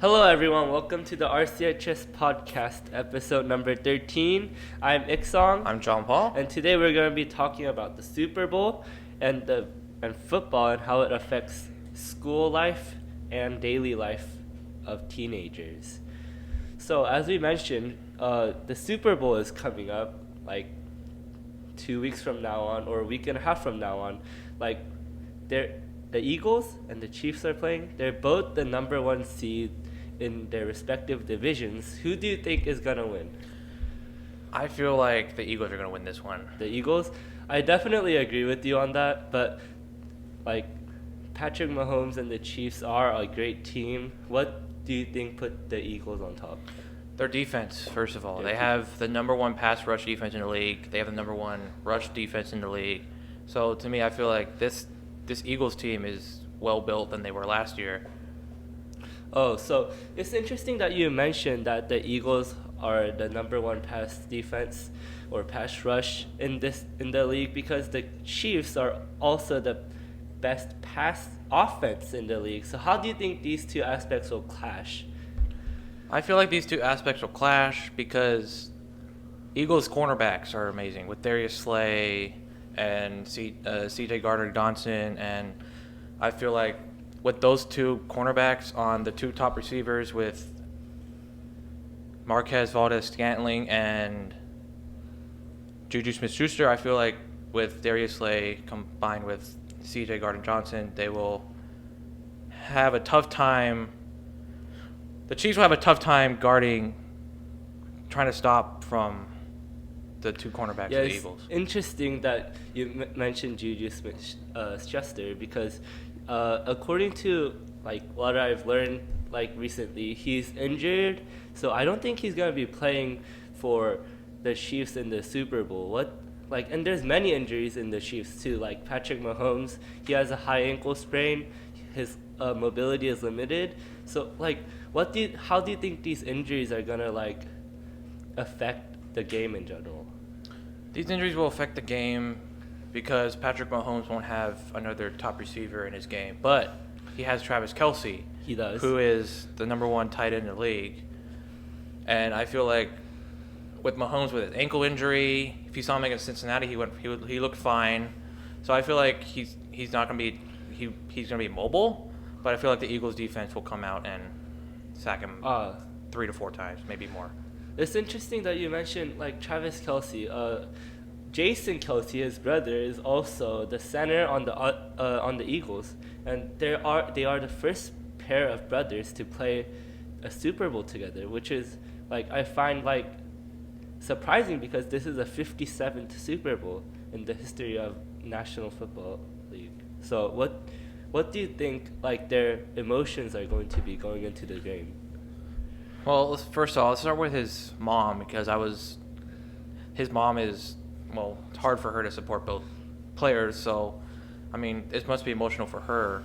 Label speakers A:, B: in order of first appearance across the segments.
A: Hello everyone, welcome to the RCHS Podcast, episode number 13. I'm Ikseong.
B: I'm John Paul.
A: And today we're going to be talking about the Super Bowl and football and how it affects school life and daily life of teenagers. So as we mentioned, the Super Bowl is coming up like 2 weeks from now on, or a week and a half from now on. Like the Eagles and the Chiefs are playing. They're both the number one seed in their respective divisions. Who do you think is going to win?
B: I feel like the Eagles are going to win this one.
A: The Eagles? I definitely agree with you on that, but like Patrick Mahomes and the Chiefs are a great team. What do you think put the Eagles on top?
B: Their defense, first of all. They have the number one pass rush defense in the league. They have the number one rush defense in the league. So to me, I feel like this Eagles team is well built than they were last year.
A: Oh, so it's interesting that you mentioned that the Eagles are the number one pass defense or pass rush in the league, because the Chiefs are also the best pass offense in the league. So how do you think these two aspects will clash?
B: I feel like these two aspects will clash because Eagles cornerbacks are amazing with Darius Slay and CJ Gardner-Johnson, and I feel like with those two cornerbacks on the two top receivers with Marquez Valdes-Scantling and Juju Smith-Schuster, I feel like with Darius Slay combined with CJ Gardner-Johnson, they will have a tough time. The Chiefs will have a tough time trying to stop from the two cornerbacks of the Eagles.
A: It's interesting that you mentioned Juju Smith-Schuster because according to like what I've learned like recently, he's injured, so I don't think he's gonna be playing for the Chiefs in the Super Bowl. And there's many injuries in the Chiefs too. Like Patrick Mahomes, he has a high ankle sprain. His mobility is limited. So like, how do you think these injuries are gonna like affect the game in general?
B: These injuries will affect the game because Patrick Mahomes won't have another top receiver in his game. But he has Travis Kelce.
A: He does.
B: Who is the number one tight end in the league. And I feel like with Mahomes with his ankle injury, if you saw him against Cincinnati, he looked fine. So I feel like he's not going to be he's going to be mobile, but I feel like the Eagles defense will come out and sack him 3 to 4 times, maybe more.
A: It's interesting that you mentioned like Travis Kelce. Jason Kelce, his brother, is also the center on the Eagles, and they are the first pair of brothers to play a Super Bowl together, which is like I find like surprising because this is the 57th Super Bowl in the history of National Football League. So what do you think like their emotions are going to be going into the game?
B: Well, first of all, let's start with his mom because his mom is. Well, it's hard for her to support both players, so, I mean, it must be emotional for her.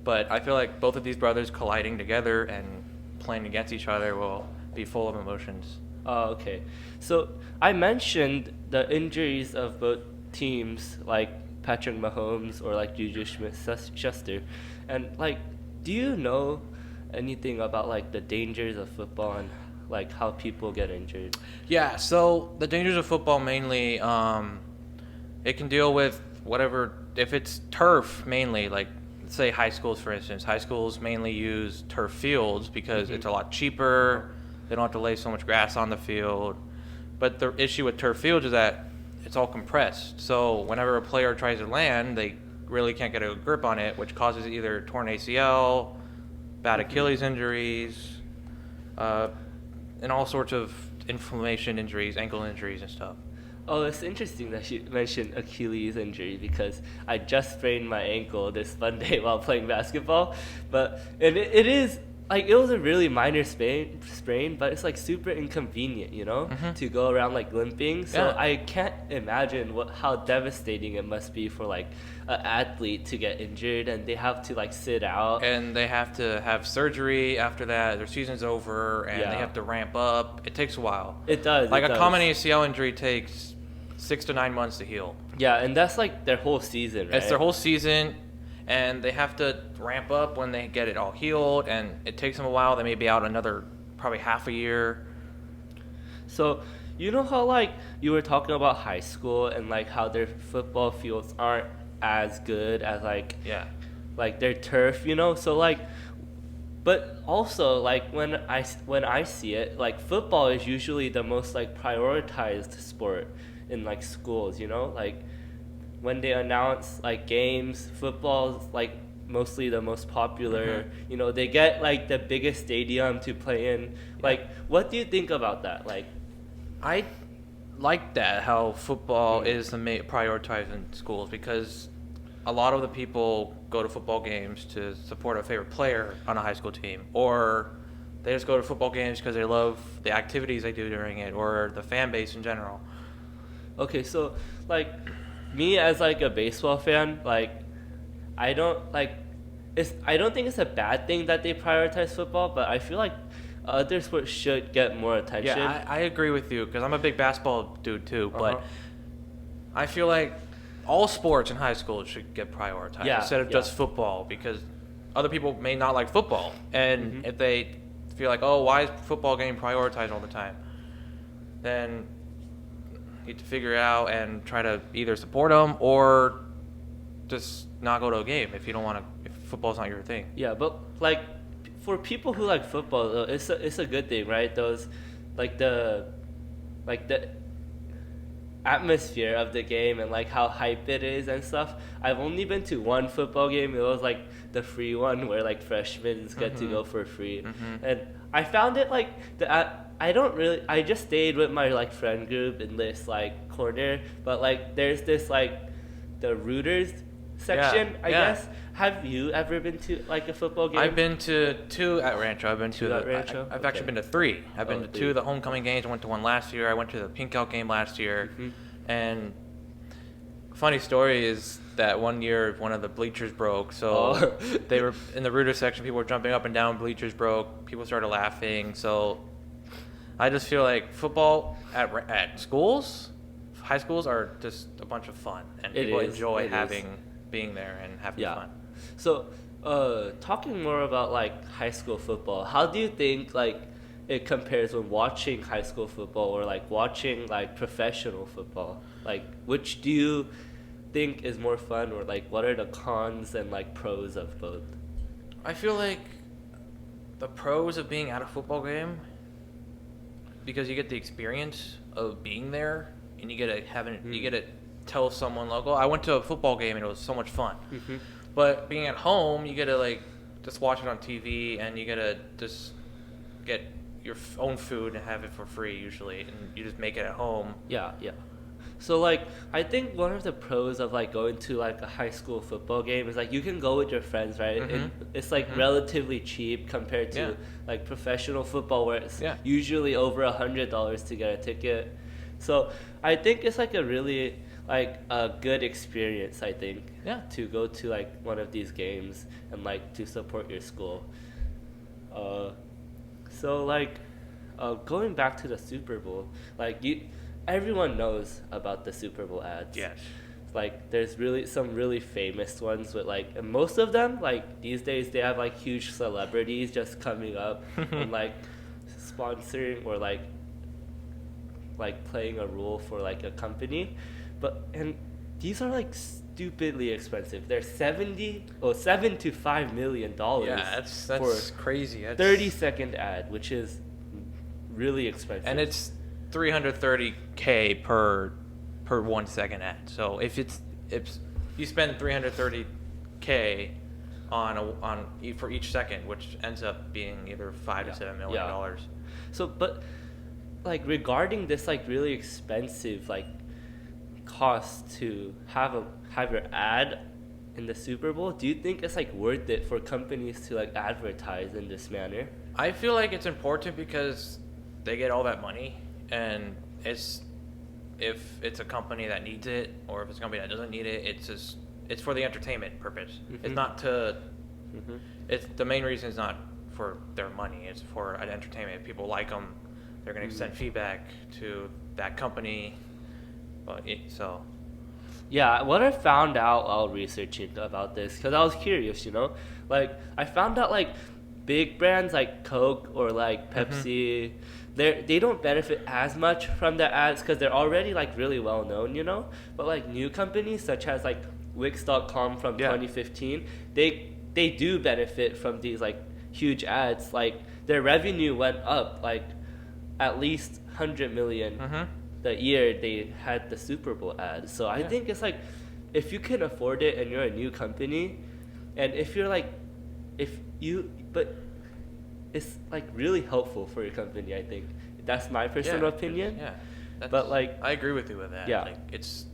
B: But I feel like both of these brothers colliding together and playing against each other will be full of emotions.
A: Oh, okay. So I mentioned the injuries of both teams, like Patrick Mahomes or like Juju Smith-Schuster. And, like, do you know anything about, like, the dangers of football and like how people get injured?
B: Yeah, so the dangers of football mainly, it can deal with whatever, if it's turf mainly, like let's say high schools for instance. High schools mainly use turf fields because it's a lot cheaper. They don't have to lay so much grass on the field. But the issue with turf fields is that it's all compressed. So whenever a player tries to land, they really can't get a grip on it, which causes either torn ACL, bad Achilles injuries, and all sorts of inflammation injuries, ankle injuries and stuff.
A: Oh, it's interesting that you mentioned Achilles injury because I just sprained my ankle this Monday while playing basketball. But it is like it was a really minor sprain, but it's like super inconvenient, to go around like limping. So I can't imagine how devastating it must be for like an athlete to get injured and they have to like sit out.
B: And they have to have surgery after that. Their season's over and they have to ramp up. It takes a while.
A: It does.
B: Like a common ACL injury takes 6 to 9 months to heal.
A: Yeah, and that's like their whole season, right?
B: It's their whole season. and they have to ramp up when they get it all healed, and it takes them a while. They may be out another probably half a year.
A: So, you know how like you were talking about high school and like how their football fields aren't as good as like their turf, you know? So like, but also like when I see it, like football is usually the most like prioritized sport in like schools, you know? Like when they announce like games, football's like mostly the most popular. You know, they get like the biggest stadium to play in. Like, what do you think about that? Like,
B: I like that, how football is the prioritized in schools, because a lot of the people go to football games to support a favorite player on a high school team, or they just go to football games because they love the activities they do during it, or the fan base in general.
A: okay, so like me as like a baseball fan, like I don't think it's a bad thing that they prioritize football, but I feel like other sports should get more attention.
B: Yeah, I agree with you, because I'm a big basketball dude too, but I feel like all sports in high school should get prioritized instead of just football, because other people may not like football, and if they feel like, oh, why is football getting prioritized all the time, then you have to figure it out and try to either support them or just not go to a game if you don't want to, if football's not your thing.
A: Yeah, but like for people who like football, though, it's a good thing, right? Those like the atmosphere of the game and like how hype it is and stuff. I've only been to one football game. It was like the free one where like freshmen get to go for free, and I found it like I just stayed with my like friend group in this like corner, but like there's this like the rooters section, I guess. Have you ever been to like a football game?
B: I've been to 2 at Rancho. I've been to
A: at Rancho?
B: I've actually been to 3. I've been to 2 of the homecoming games. I went to one last year. I went to the Pink Out game last year. And funny story is that one year one of the bleachers broke, so they were in the rooter section. People were jumping up and down. Bleachers broke. People started laughing. So I just feel like football at schools, high schools, are just a bunch of fun, and people enjoy being there and having fun.
A: So, talking more about like high school football, how do you think like it compares when watching high school football or like watching like professional football? Like, which do you think is more fun, or like what are the cons and like pros of both?
B: I feel like the pros of being at a football game, because you get the experience of being there, and you get to tell someone local. I went to a football game and it was so much fun. But being at home, you get to like just watch it on TV, and you get to just get your own food and have it for free usually, and you just make it at home.
A: Yeah. So like I think one of the pros of like going to like a high school football game is like you can go with your friends, right? It's like relatively cheap compared to like professional football, where it's usually over $100 to get a ticket. So I think it's like a really like a good experience, I think, to go to like one of these games and like to support your school. So like going back to the Super Bowl, like everyone knows about the Super Bowl ads.
B: Yes.
A: Like there's really some really famous ones with like, and most of them like these days they have like huge celebrities just coming up and like sponsoring or like playing a role for like a company. And these are like stupidly expensive. They're $7 to $5 million.
B: Yeah, that's crazy. That's
A: 30-second ad, which is really expensive.
B: And it's $330K per 1 second ad. So if you spend $330K for each second, which ends up being either $5 to $7 million.
A: So, but like regarding this like really expensive like cost to have your ad in the Super Bowl, do you think it's like worth it for companies to like advertise in this manner?
B: I feel like it's important because they get all that money, and if it's a company that needs it, or if it's a company that doesn't need it, it's for the entertainment purpose. It's not to it's the main reason is not for their money, it's for an entertainment. If people like them, they're going to send feedback to that company.
A: Yeah, what I found out while researching about this, because I was curious, like I found out like big brands like Coke or like Pepsi, they don't benefit as much from the ads because they're already like really well known, But like new companies such as like Wix.com from 2015, they do benefit from these like huge ads. Like their revenue went up like at least 100 million the year they had the Super Bowl ad. So I think it's like if you can afford it and you're a new company, and if you're like but it's like really helpful for your company. I think that's my personal opinion.
B: But like I agree with you with that.
A: Yeah,
B: like it's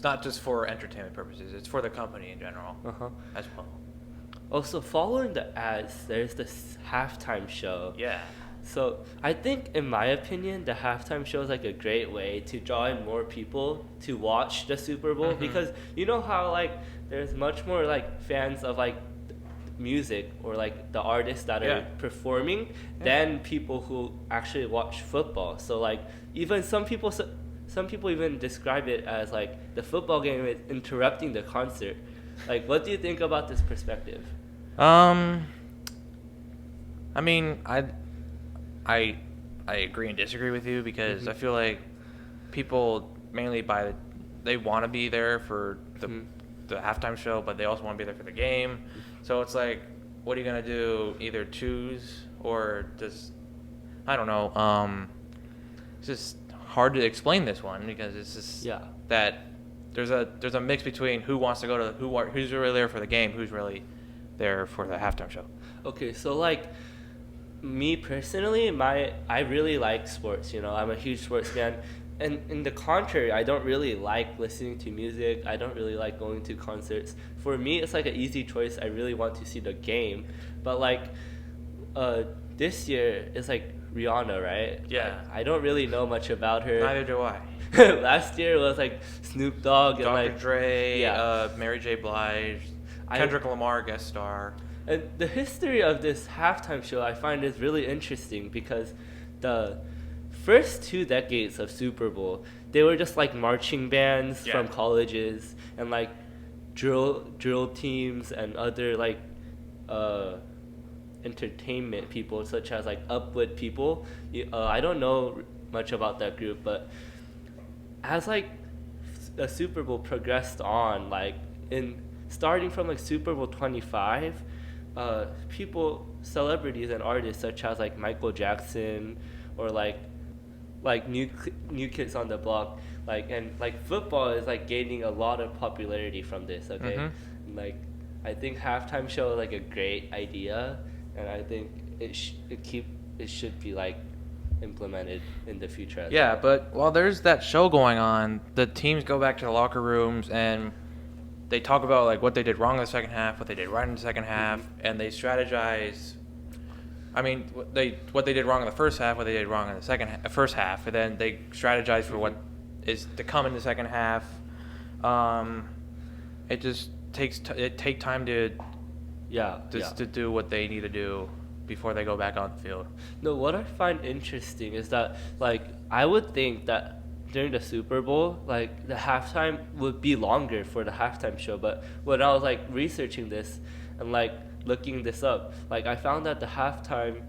B: not just for entertainment purposes, it's for the company in general as well.
A: Also, following the ads, there's this halftime show.
B: Yeah.
A: So I think, in my opinion, the halftime show is like a great way to draw in more people to watch the Super Bowl, because you know how like there's much more like fans of like music or like the artists that are performing than people who actually watch football. So like even some people even describe it as like the football game is interrupting the concert. Like, what do you think about this perspective?
B: I mean, I agree and disagree with you, because I feel like people mainly they want to be there for the halftime show, but they also want to be there for the game. So it's like, what are you gonna do? Either choose or just, I don't know. It's just hard to explain this one, because it's just that there's a mix between who wants to go to who's really there for the game, who's really there for the halftime show.
A: Okay, so like me personally, I really like sports. I'm a huge sports fan. And in the contrary, I don't really like listening to music. I don't really like going to concerts. For me, it's like an easy choice. I really want to see the game. But like this year, it's like Rihanna, right?
B: Yeah.
A: Like, I don't really know much about her.
B: Neither do I.
A: Last year was like Snoop Dogg and
B: Dr.
A: like
B: Dre, Mary J. Blige, Kendrick Lamar guest star.
A: And the history of this halftime show I find is really interesting, because the first 2 decades of Super Bowl, they were just like marching bands from colleges and like drill teams and other like entertainment people such as like Upwood people. I don't know much about that group, but as like the Super Bowl progressed on, like starting from like Super Bowl 25, celebrities and artists such as like Michael Jackson or like new kids on the block, and football is like gaining a lot of popularity from this. Okay, and, like I think halftime show is like a great idea, and I think it should be like implemented in the future as well.
B: But while there's that show going on, the teams go back to the locker rooms and they talk about like what they did wrong in the second half, what they did right in the second half, and they strategize. I mean, what they did wrong in the first half, what they did wrong in the first half, and then they strategize for what is to come in the second half. It just takes time to do what they need to do before they go back on the field.
A: No, what I find interesting is that like I would think that during the Super Bowl, like the halftime would be longer for the halftime show, but when I was like researching this and like looking this up, like I found that the halftime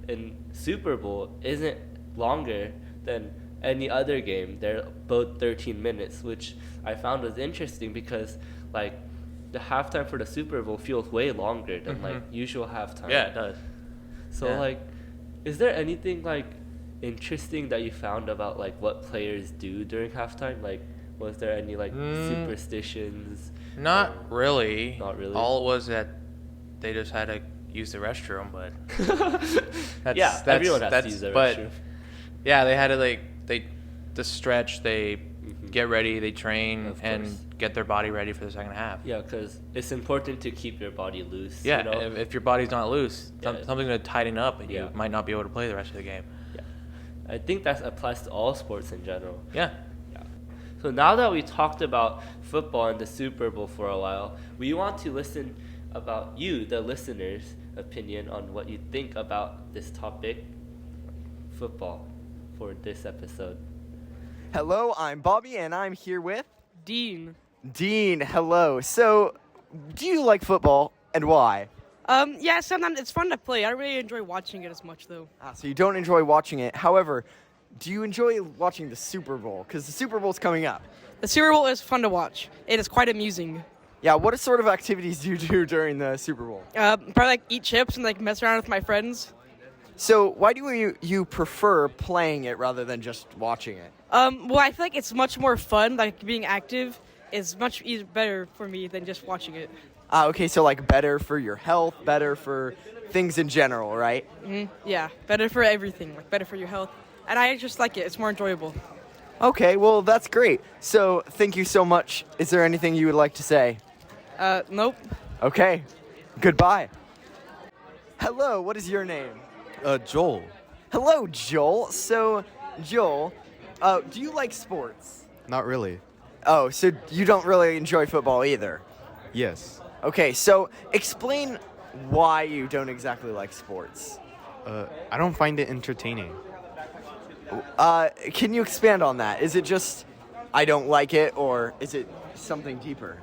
A: in Super Bowl isn't longer than any other game. They're both 13 minutes, which I found was interesting because like the halftime for the Super Bowl feels way longer than like usual halftime.
B: Yeah, it does.
A: So like, is there anything like interesting that you found about like what players do during halftime? Like, was there any like superstitions?
B: Not really.
A: Not really.
B: All it was that they just had to use the restroom, but
A: everyone has to use the restroom.
B: Yeah, they had to the stretch. They get ready, they train, and get their body ready for the second half.
A: Yeah, because it's important to keep your body loose.
B: Yeah, if your body's not loose, something's going to tighten up, and you might not be able to play the rest of the game.
A: Yeah, I think that applies to all sports in general.
B: Yeah.
A: So now that we talked about football and the Super Bowl for a while, we want to listen about you, the listeners' opinion on what you think about this topic, football, for this episode.
C: Hello, I'm Bobby, and I'm here with
D: Dean.
C: Dean, hello. So, do you like football and why?
D: Yeah, sometimes it's fun to play. I really enjoy watching it as much, though.
C: So you don't enjoy watching it. However, do you enjoy watching the Super Bowl? Because the Super Bowl's coming up.
D: The Super Bowl is fun to watch. It is quite amusing.
C: Yeah, what sort of activities do you do during the Super Bowl?
D: Probably eat chips and mess around with my friends.
C: So why do you prefer playing it rather than just watching it?
D: Well, I feel like it's much more fun. Being active is much better for me than just watching it.
C: Okay, so better for your health, better for things in general, right?
D: Yeah, better for everything. Better for your health. And I just like it. It's more enjoyable.
C: Okay, well, that's great. So thank you so much. Is there anything you would like to say?
D: Nope.
C: Okay, goodbye. Hello, what is your name?
E: Joel.
C: Hello, Joel. So, Joel, do you like sports?
E: Not really.
C: Oh, so you don't really enjoy football either?
E: Yes.
C: Okay, so explain why you don't exactly like sports.
E: I don't find it entertaining.
C: Can you expand on that? Is it just I don't like it, or is it something deeper?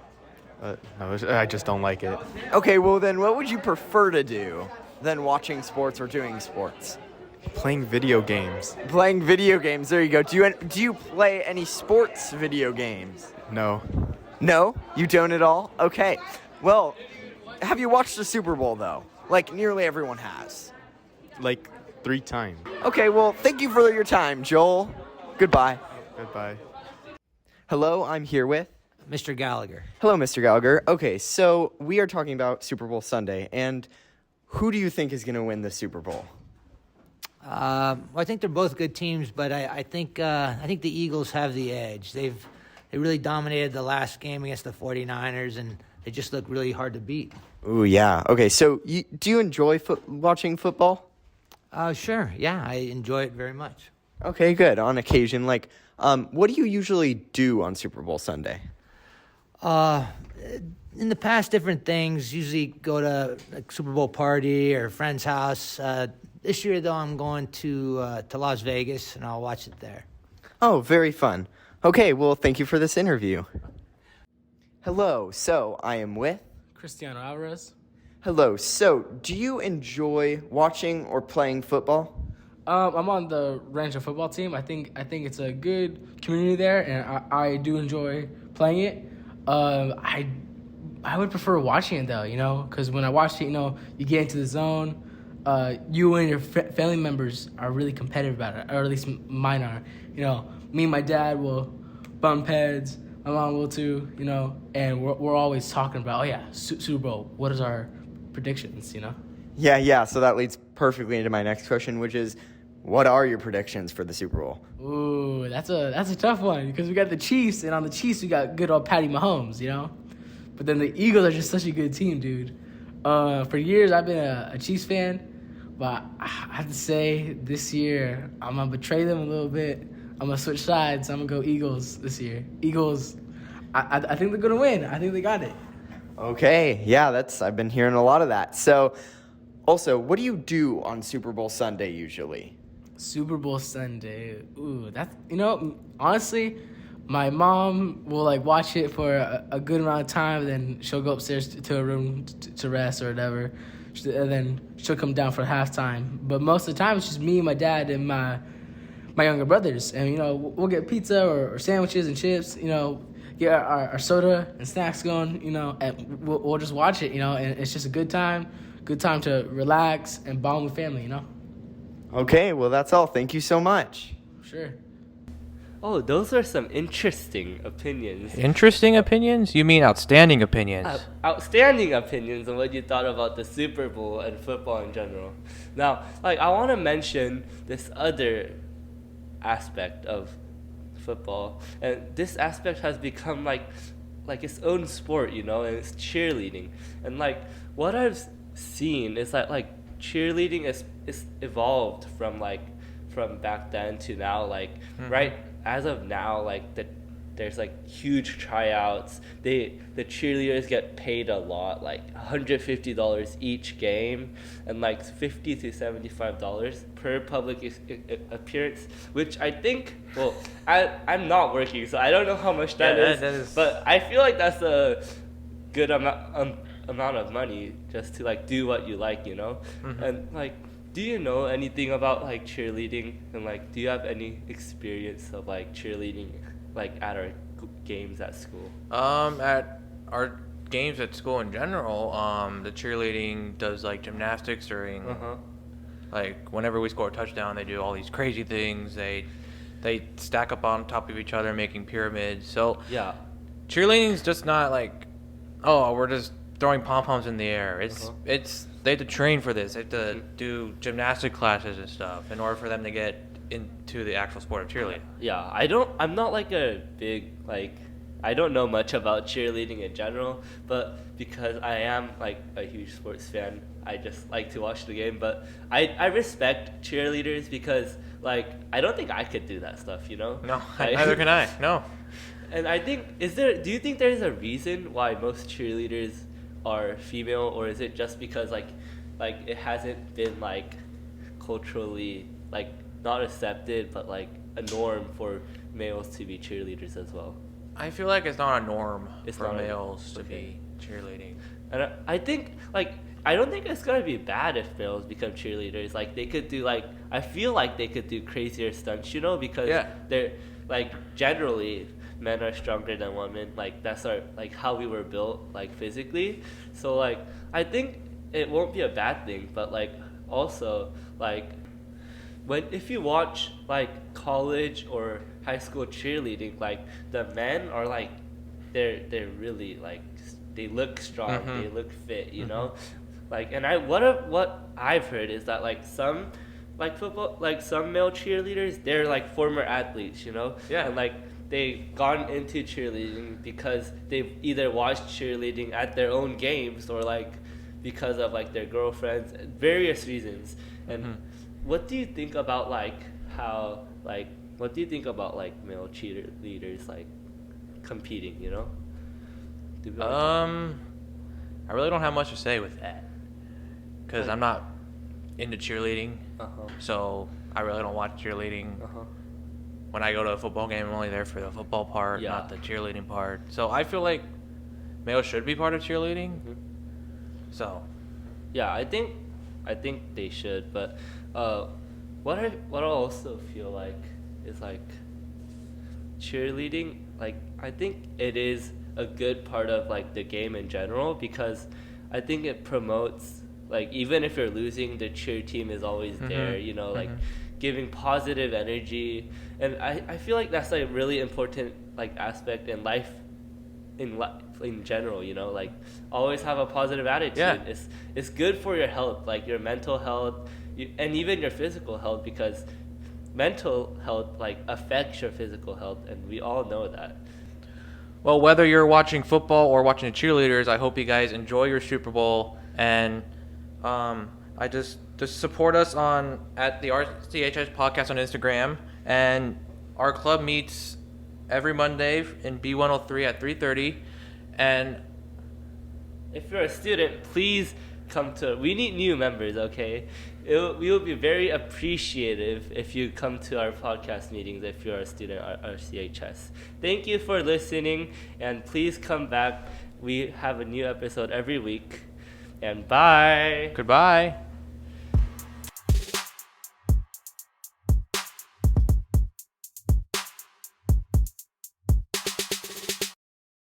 E: No, I just don't like it.
C: Okay, well then what would you prefer to do than watching sports or doing sports?
E: Playing video games.
C: Playing video games, there you go. Do you play any sports video games?
E: No.
C: No? You don't at all? Okay. Well, have you watched the Super Bowl, though? Nearly everyone has.
E: 3 times.
C: Okay, well, thank you for your time, Joel. Goodbye.
E: Goodbye.
C: Hello, I'm here with...
F: Mr. Gallagher.
C: Hello, Mr. Gallagher. Okay, so we are talking about Super Bowl Sunday, and who do you think is going to win the Super Bowl?
F: I think they're both good teams, but I think the Eagles have the edge. They really dominated the last game against the 49ers, and they just look really hard to beat.
C: Ooh, yeah. Okay, so do you enjoy watching football?
F: Sure. Yeah, I enjoy it very much.
C: Okay, good. On occasion, what do you usually do on Super Bowl Sunday?
F: In the past, different things. Usually go to a Super Bowl party or a friend's house. This year, though, I'm going to Las Vegas, and I'll watch it there.
C: Oh, very fun. Okay, well, thank you for this interview. Hello, so I am with...
G: Cristiano Alvarez.
C: Hello, so do you enjoy watching or playing football?
G: I'm on the Ranger football team. I think it's a good community there, and I do enjoy playing it. I would prefer watching it though, because when I watch it, you get into the zone. You and your family members are really competitive about it, or at least mine are. Me and my dad will bump heads. My mom will too. And we're always talking about, Super Bowl. What is our predictions?
C: Yeah. So that leads perfectly into my next question, which is, what are your predictions for the Super Bowl?
G: Ooh, that's a tough one because we got the Chiefs, and on the Chiefs we got good old Patty Mahomes, But then the Eagles are just such a good team, dude. For years I've been a Chiefs fan, but I have to say this year I'm gonna betray them a little bit. I'm gonna switch sides. I'm gonna go Eagles this year. Eagles, I think they're gonna win. I think they got it.
C: Okay, yeah, I've been hearing a lot of that. So, also, what do you do on Super Bowl Sunday usually?
G: Super Bowl Sunday. Ooh, that's honestly, my mom will watch it for a good amount of time, then she'll go upstairs to her room to rest or whatever, and then she'll come down for halftime. But most of the time, it's just me, my dad, and my younger brothers, and we'll get pizza or sandwiches and chips, get our soda and snacks going, and we'll just watch it, and it's just a good time to relax and bond with family,
C: Okay, well, that's all. Thank you so much.
G: Sure.
A: Oh, those are some interesting opinions.
B: Interesting opinions? You mean outstanding opinions?
A: Outstanding opinions on what you thought about the Super Bowl and football in general. Now, I want to mention this other aspect of football, and this aspect has become like its own sport, and it's cheerleading. And what I've seen is that cheerleading is evolved from back then to now, right as of now, the there's like huge tryouts. The cheerleaders get paid a lot, like $150 each game, and like $50 to $75 per public appearance. Which I think, well, I'm not working, so I don't know how much that is. But I feel like that's a good amount of money just to like do what you like, you know. And like, do you know anything about like cheerleading, and like do you have any experience of like cheerleading like at our games at school?
B: At our games at school in general, the cheerleading does like gymnastics during like whenever we score a touchdown, they do all these crazy things. They stack up on top of each other making pyramids. So
A: Yeah.
B: cheerleading's just not like, oh, we're just throwing pom-poms in the air. It's they have to train for this. They have to do gymnastic classes and stuff in order for them to get into the actual sport of cheerleading.
A: Yeah, I'm not like a big, like, I don't know much about cheerleading in general, but because I am like a huge sports fan, I just like to watch the game. But I respect cheerleaders because like I don't think I could do that stuff, you know?
B: No, neither can I. No.
A: And I think, do you think there's a reason why most cheerleaders are female, or is it just because like it hasn't been like culturally like not accepted, but like a norm for males to be cheerleaders as well?
B: I feel like it's not a norm
A: It's
B: for
A: not a-
B: males to
A: okay.
B: be cheerleading.
A: And I think like I don't think it's gonna be bad if males become cheerleaders. Like they could do like, I feel like they could do crazier stunts, you know, because they're like generally men are stronger than women. Like that's our like how we were built like physically. So like I think it won't be a bad thing, but like also like if you watch like college or high school cheerleading, like the men are like they're really like they look strong, they look fit, you know. Like, and what I've heard is that like some like football, like some male cheerleaders, they're like former athletes, you know.
B: Yeah.
A: And like they've gone into cheerleading because they've either watched cheerleading at their own games or like because of like their girlfriends, various reasons. And what do you think about like how like what do you think about like male cheerleaders like competing, you know?
B: I really don't have much to say with that because I'm not into cheerleading, so I really don't watch cheerleading. When I go to a football game, I'm only there for the football part, not the cheerleading part. So I feel like males should be part of cheerleading. So,
A: yeah, I think they should, but what I also feel like is like cheerleading. Like I think it is a good part of like the game in general because I think it promotes like even if you're losing, the cheer team is always there, you know, like giving positive energy. And I feel like that's like a really important like aspect in life in general, you know, like always have a positive attitude.
B: Yeah.
A: It's good for your health, like your mental health, and even your physical health, because mental health like affects your physical health, and we all know that.
B: well, whether you're watching football or watching the cheerleaders, I hope you guys enjoy your Super Bowl, and I just support us at the RCHS Podcast on Instagram, and our club meets every Monday in B103 at 3:30, and
A: If you're a student, please come to. We need new members, okay? We will be very appreciative if you come to our podcast meetings if you're a student at RCHS. Thank you for listening, and please come back. We have a new episode every week. And bye.
B: goodbye.